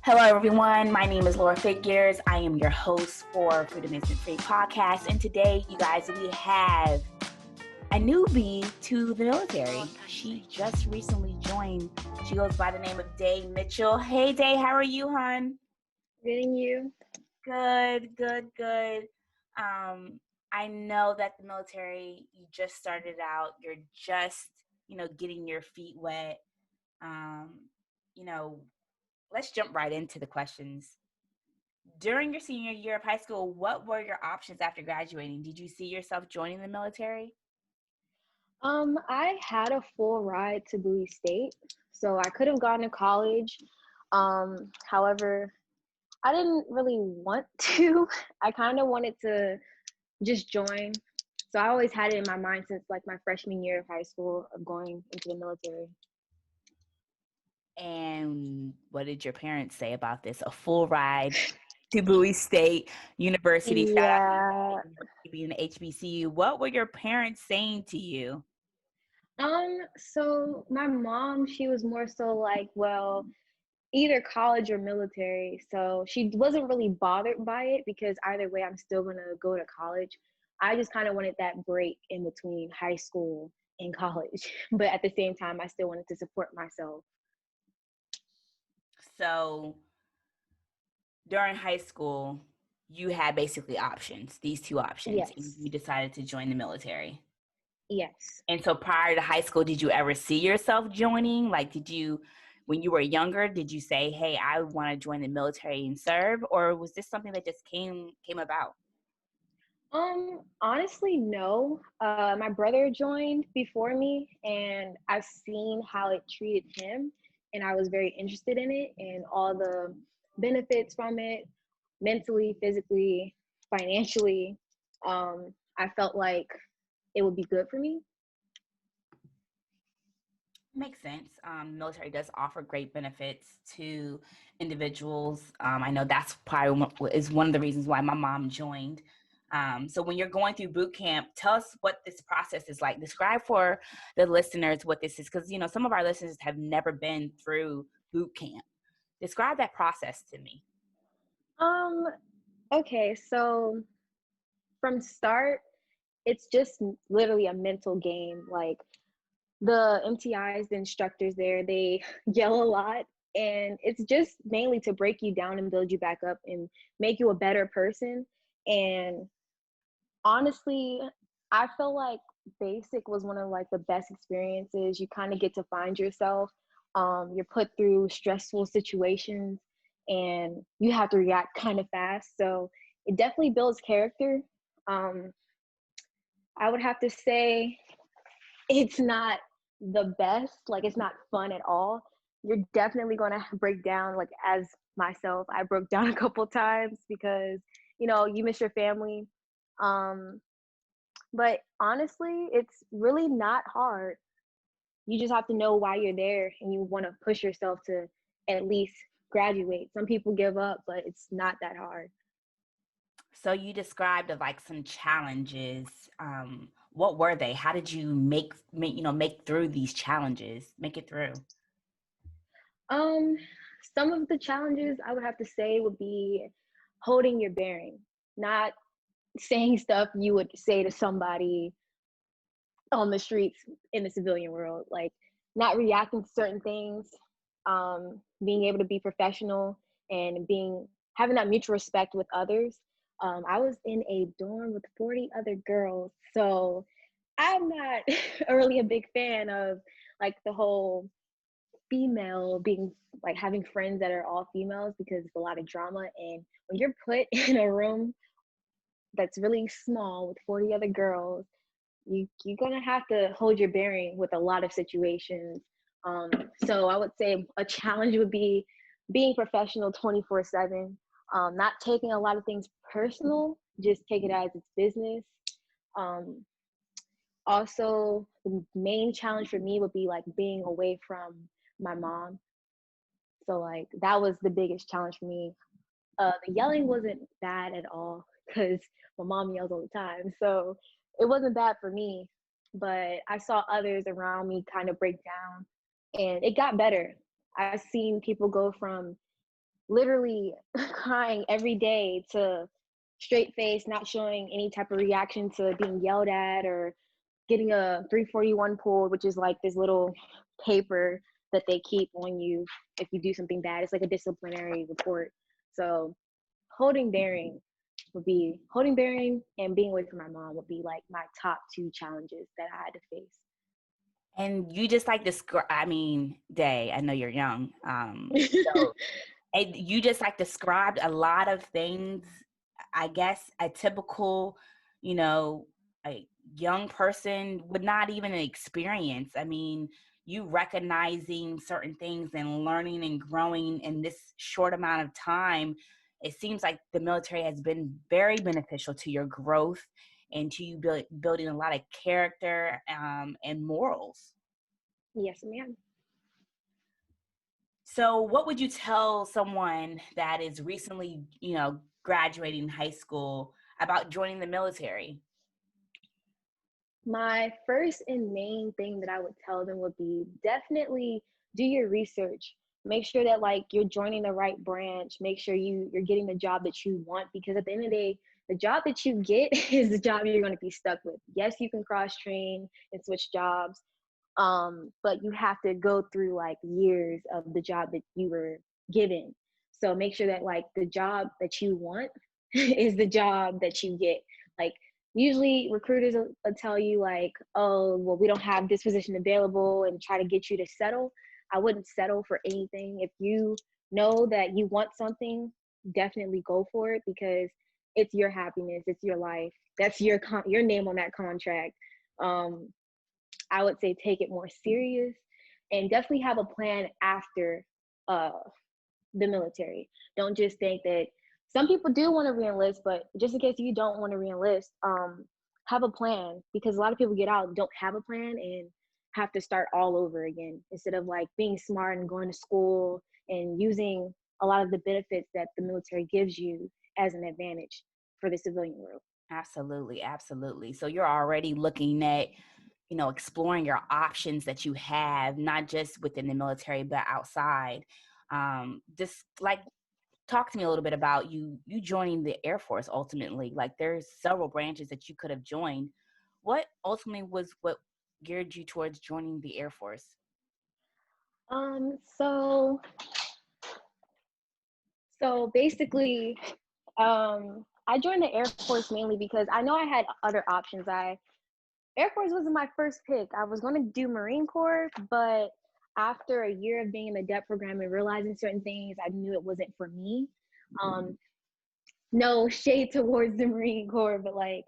Hello, everyone. My name is Laura Figures. I am your host for Freedom Isn't Free podcast. And today, you guys, we have a newbie to the military. She just recently joined. She goes by the name of Day Mitchell. Hey, Day, how are you, hon? Getting you. Good, good, good. I know that the military, you just started out. You're just, getting your feet wet. Um, you know, let's jump right into the questions. During your senior year of high school, what were your options after graduating? Did you see yourself joining the military? I had a full ride to Bowie State, so I could have gone to college. However, I didn't really want to. I kind of wanted to just join. So I always had it in my mind since like my freshman year of high school of going into the military. And what did your parents say about this? A full ride to Bowie State University. Shout out to Yeah. you being the HBCU. What were your parents saying to you? So my mom, she was more so like, well, either college or military. So she wasn't really bothered by it because either way, I'm still going to go to college. I just kind of wanted that break in between high school and college. But at the same time, I still wanted to support myself. So during high school, you had basically options, these two options, and Yes. you decided to join the military. Yes. And so prior to high school, did you ever see yourself joining? Like, when you were younger, did you say, hey, I want to join the military and serve? Or was this something that just came about? Honestly, no. My brother joined before me, and I've seen how it treated him, and I was very interested in it and all the benefits from it, mentally, physically, financially. I felt like it would be good for me. Makes sense. Military does offer great benefits to individuals. I know that's probably is one of the reasons why my mom joined. So when you're going through boot camp, tell us what this process is like. Describe for the listeners what this is, because some of our listeners have never been through boot camp. Describe that process to me. Um, okay, so from start, it's just literally a mental game. Like the MTIs, the instructors there, they yell a lot. And it's just mainly to break you down and build you back up and make you a better person. And honestly, I feel like basic was one of like the best experiences. You kind of get to find yourself. You're put through stressful situations and you have to react kind of fast. So it definitely builds character. Um, I would have to say it's not the best, like it's not fun at all. You're definitely going to break down, like as myself, I broke down a couple times because you miss your family. um but honestly, it's really not hard. You just have to know why you're there and you want to push yourself to at least graduate. Some people give up, but it's not that hard. So you described like some challenges. What were they? How did you make through these challenges? Make it through. um some of the challenges I would have to say would be holding your bearing, not saying stuff you would say to somebody on the streets in the civilian world, like not reacting to certain things, being able to be professional and being having that mutual respect with others. I was in a dorm with 40 other girls, so I'm not really a big fan of like the whole female being like having friends that are all females because it's a lot of drama. And when you're put in a room that's really small with 40 other girls, you're gonna have to hold your bearing with a lot of situations. Um, so I would say a challenge would be being professional 24/7, not taking a lot of things personal, just take it as it's business. Um, Also, the main challenge for me would be like being away from my mom. So like that was the biggest challenge for me. The yelling wasn't bad at all because my mom yells all the time. So it wasn't bad for me, but I saw others around me kind of break down and it got better. I've seen people go from literally crying every day to straight face, not showing any type of reaction to being yelled at or getting a 341 pulled, which is like this little paper that they keep on you if you do something bad. It's like a disciplinary report. So holding bearing and being away from my mom would be like my top two challenges that I had to face. And you just like describe, I mean, Day, I know you're young. So and you just like described a lot of things, I guess a typical, you know, a young person would not even experience. I mean, you recognizing certain things and learning and growing in this short amount of time, it seems like the military has been very beneficial to your growth and to you building a lot of character and morals. Yes, ma'am. So, what would you tell someone that is recently, graduating high school about joining the military? My first and main thing that I would tell them would be definitely do your research. Make sure that like you're joining the right branch. Make sure you're getting the job that you want, because at the end of the day, the job that you get is the job you're going to be stuck with. Yes, you can cross train and switch jobs, but you have to go through like years of the job that you were given. So make sure that like the job that you want is the job that you get. Like usually recruiters will tell you like, oh, well, we don't have this position available, and try to get you to settle. I wouldn't settle for anything. If you know that you want something, definitely go for it, because it's your happiness, it's your life. That's your name on that contract. Um, I would say take it more serious, and definitely have a plan after uh, the military. Don't just think that some people do want to reenlist, but just in case you don't want to reenlist, have a plan, because a lot of people get out and don't have a plan and have to start all over again, instead of like being smart and going to school and using a lot of the benefits that the military gives you as an advantage for the civilian world. Absolutely, absolutely. So you're already looking at, exploring your options that you have, not just within the military, but outside. Just like talk to me a little bit about you joining the Air Force ultimately. Like there's several branches that you could have joined. What ultimately was what geared you towards joining the Air Force? Um, so so basically, I joined the Air Force mainly because I know I had other options. Air Force wasn't my first pick. I was going to do Marine Corps, but after a year of being in the DEP program and realizing certain things, I knew it wasn't for me. Um, no shade towards the Marine Corps, but like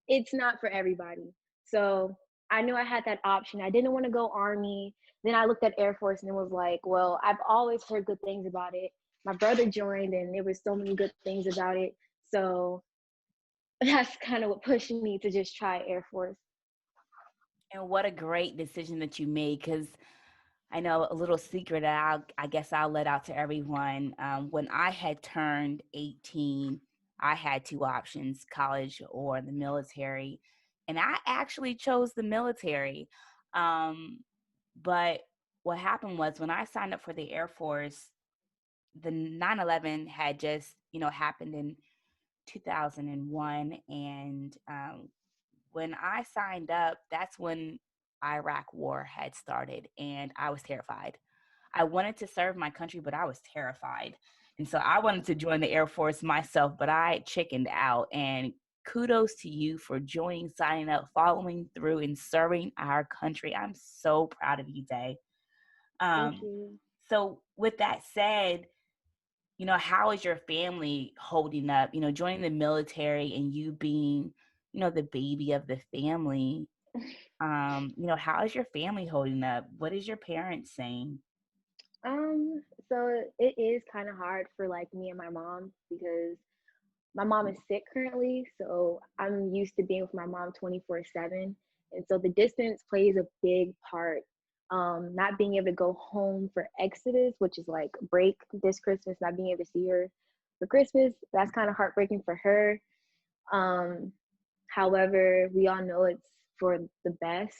it's not for everybody. So I knew I had that option. I didn't want to go Army. Then I looked at Air Force and it was like, well, I've always heard good things about it. My brother joined and there was so many good things about it. So that's kind of what pushed me to just try Air Force. And what a great decision that you made, because I know a little secret that I guess I'll let out to everyone. When I had turned 18, I had two options, college or the military. And I actually chose the military. Um, but what happened was when I signed up for the Air Force, the 9/11 had just, happened in 2001. And when I signed up, that's when Iraq war had started, and I was terrified. I wanted to serve my country, but I was terrified. And so I wanted to join the Air Force myself, but I chickened out. And kudos to you for joining, signing up, following through, and serving our country. I'm so proud of you, Day. Thank Um, you. so, with that said, how is your family holding up? Joining the military and you being, the baby of the family. How is your family holding up? What is your parents saying? So it is kind of hard for like me and my mom, because my mom is sick currently, so I'm used to being with my mom 24/7. And so the distance plays a big part. Not being able to go home for Exodus, which is like break this Christmas, not being able to see her for Christmas, that's kind of heartbreaking for her. Um, However, we all know it's for the best.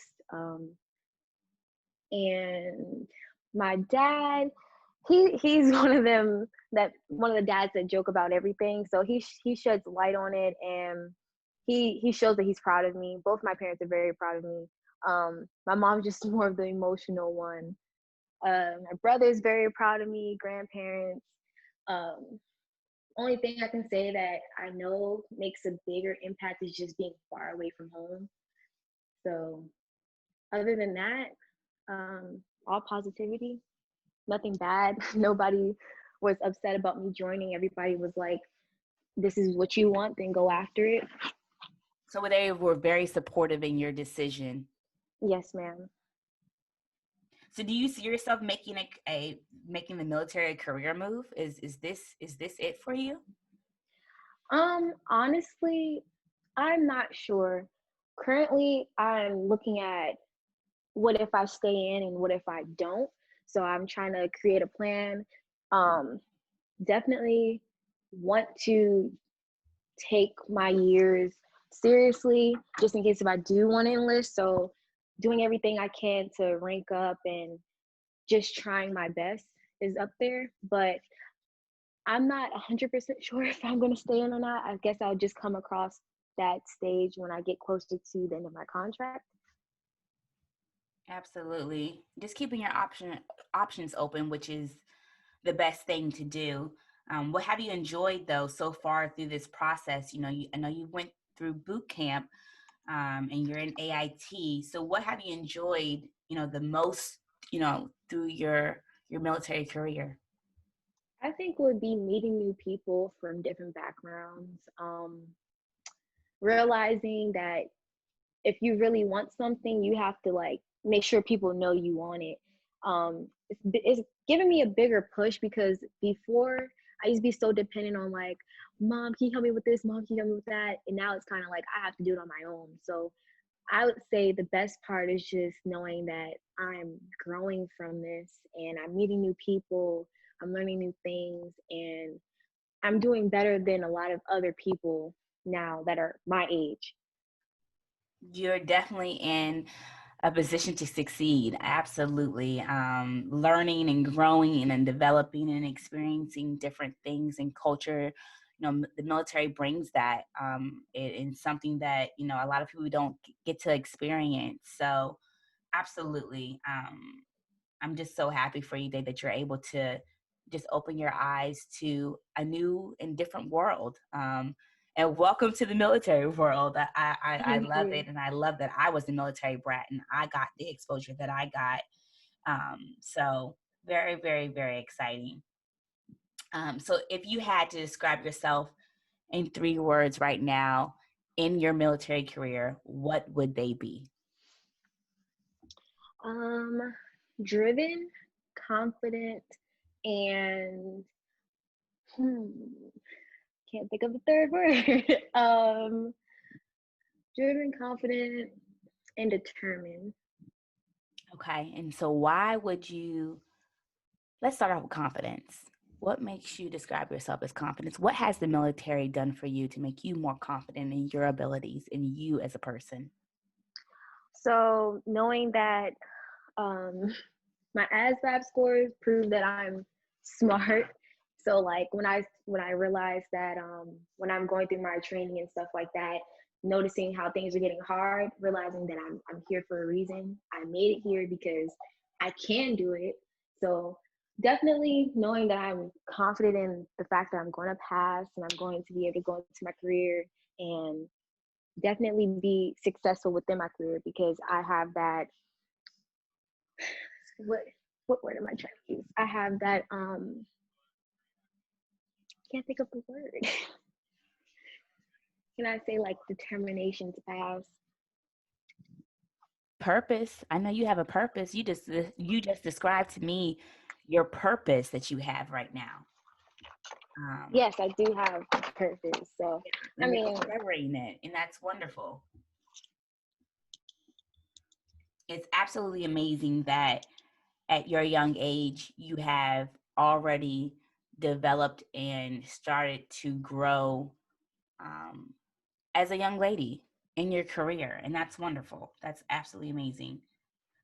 And my dad, he's one of the dads that joke about everything. So he sheds light on it, and he shows that he's proud of me. Both my parents are very proud of me. My mom's just more of the emotional one. My brother is very proud of me. Grandparents. Um, Only thing I can say that I know makes a bigger impact is just being far away from home. So other than that, all positivity, nothing bad. Nobody was upset about me joining. Everybody was like, this is what you want, then go after it. So they were very supportive in your decision. Yes, ma'am. So do you see yourself making making the military a career move? Is this it for you? Honestly, I'm not sure. Currently, I'm looking at what if I stay in and what if I don't. So I'm trying to create a plan. Um, Definitely want to take my years seriously, just in case if I do want to enlist. So doing everything I can to rank up and just trying my best is up there. But I'm not 100% sure if I'm going to stay in or not. I guess I'll just come across that stage when I get closer to the end of my contract. Absolutely. Just keeping your options open, which is the best thing to do. What have you enjoyed though so far through this process? I know you went through boot camp, and you're in AIT. So what have you enjoyed, the most, through your military career? I think would be meeting new people from different backgrounds, realizing that if you really want something, you have to like make sure people know you want it. It's giving me a bigger push because before I used to be so dependent on like, mom, can you help me with this? Mom, can you help me with that? And now it's kind of like I have to do it on my own. So I would say the best part is just knowing that I'm growing from this and I'm meeting new people, I'm learning new things, and I'm doing better than a lot of other people now that are my age. You're definitely in a position to succeed. Absolutely. Learning and growing and then developing and experiencing different things and culture. The military brings that, in something that, a lot of people don't get to experience. So absolutely. I'm just so happy for you, Dave, that you're able to just open your eyes to a new and different world. And welcome to the military world. I Thank love it, you. and I love that I was a military brat and I got the exposure that I got. So very, very, very exciting. So if you had to describe yourself in 3 words right now in your military career, what would they be? Um, Driven, confident, and hmm, can't think of the third word. Driven, confident, and determined. Okay, and so why would you? Let's start off with confidence. What makes you describe yourself as confidence? What has the military done for you to make you more confident in your abilities and you as a person? So knowing that um, my ASVAB scores prove that I'm smart. So like when I realized that when I'm going through my training and stuff like that, noticing how things are getting hard, realizing that I'm here for a reason. I made it here because I can do it. So definitely knowing that I'm confident in the fact that I'm going to pass and I'm going to be able to go into my career and definitely be successful within my career because I have that what what word am I trying to use? I have that can't think of the word. Can I say like determination to pass? Purpose. I know you have a purpose. You just described to me your purpose that you have right now. Um, Yes, I do have a purpose. So I and you're mean, discovering it, and that's wonderful. It's absolutely amazing that at your young age, you have already developed and started to grow, um, as a young lady in your career. And that's wonderful. That's absolutely amazing.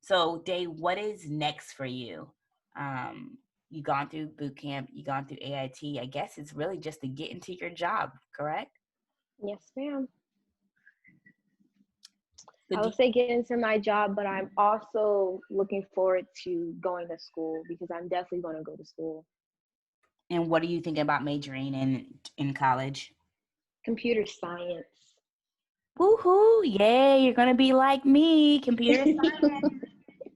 So, Dave, what is next for you? Um, you've gone through boot camp, you've gone through AIT. I guess it's really just to get into your job, correct? Yes, ma'am. So I would say get into my job, but I'm also looking forward to going to school because I'm definitely going to go to school. and what are you thinking about majoring in college? Computer science. Woohoo! Yay! You're gonna be like me, computer science.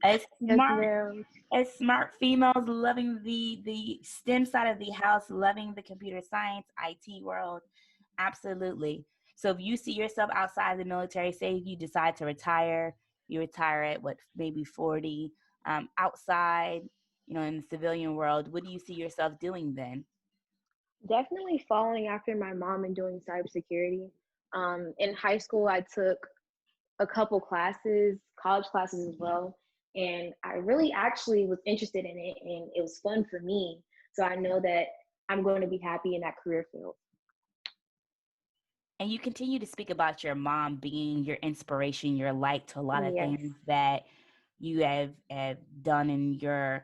As Yes, smart ma'am. as smart females loving the STEM side of the house, loving the computer science, IT world. Absolutely. So if you see yourself outside the military, say you decide to retire, you retire at what, maybe 40, outside, in the civilian world, what do you see yourself doing then? Definitely following after my mom and doing cybersecurity. In high school, I took a couple classes, college classes as well, and I really actually was interested in it, and it was fun for me. So I know that I'm going to be happy in that career field. And you continue to speak about your mom being your inspiration, your light to a lot of Yes. things that you have done in your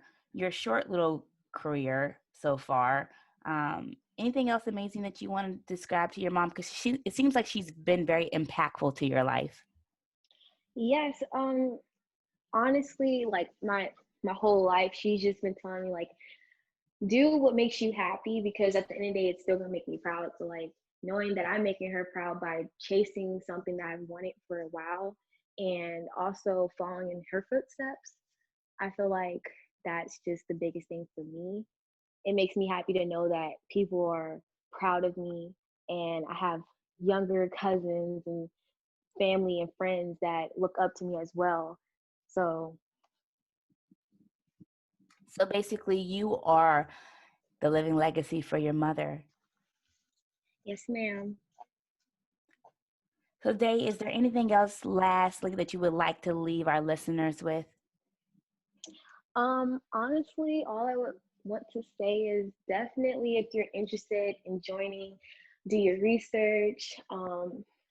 short little career so far. Anything else amazing that you want to describe to your mom? Because it seems like she's been very impactful to your life. Yes. Honestly, like my whole life, she's just been telling me like do what makes you happy because at the end of the day, it's still gonna make me proud. So like knowing that I'm making her proud by chasing something that I've wanted for a while and also following in her footsteps, I feel like that's just the biggest thing for me. It makes me happy to know that people are proud of me and I have younger cousins and family and friends that look up to me as well. So So basically, you are the living legacy for your mother. yes, ma'am. So, Day, is there anything else lastly that you would like to leave our listeners with? Honestly, all I would want to say is definitely if you're interested in joining, do your research.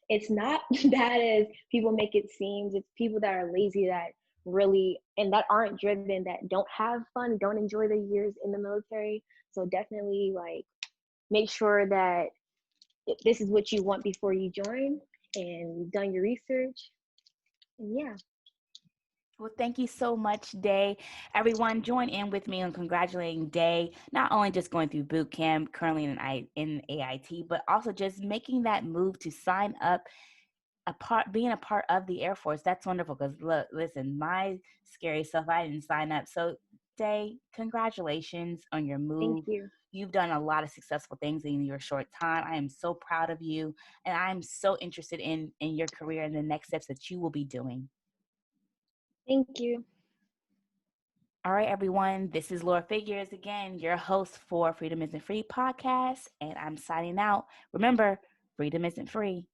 It's not bad as people make it seem. It's people that are lazy that really and that aren't driven, that don't have fun, don't enjoy the years in the military. So definitely like make sure that this is what you want before you join and you've done your research. And yeah. Well, thank you so much, Day. Everyone, join in with me on congratulating Day, not only just going through boot camp, currently in AIT, but also just making that move to sign up being a part of the Air Force. That's wonderful because look, listen, my scary stuff, I didn't sign up. So, Day, congratulations on your Thank move. you. You've done a lot of successful things in your short time. I am so proud of you, and I'm so interested in your career and the next steps that you will be doing. Thank you. All right, everyone. This is Laura Figures again, your host for Freedom Isn't Free podcast, and I'm signing out. Remember, freedom isn't free.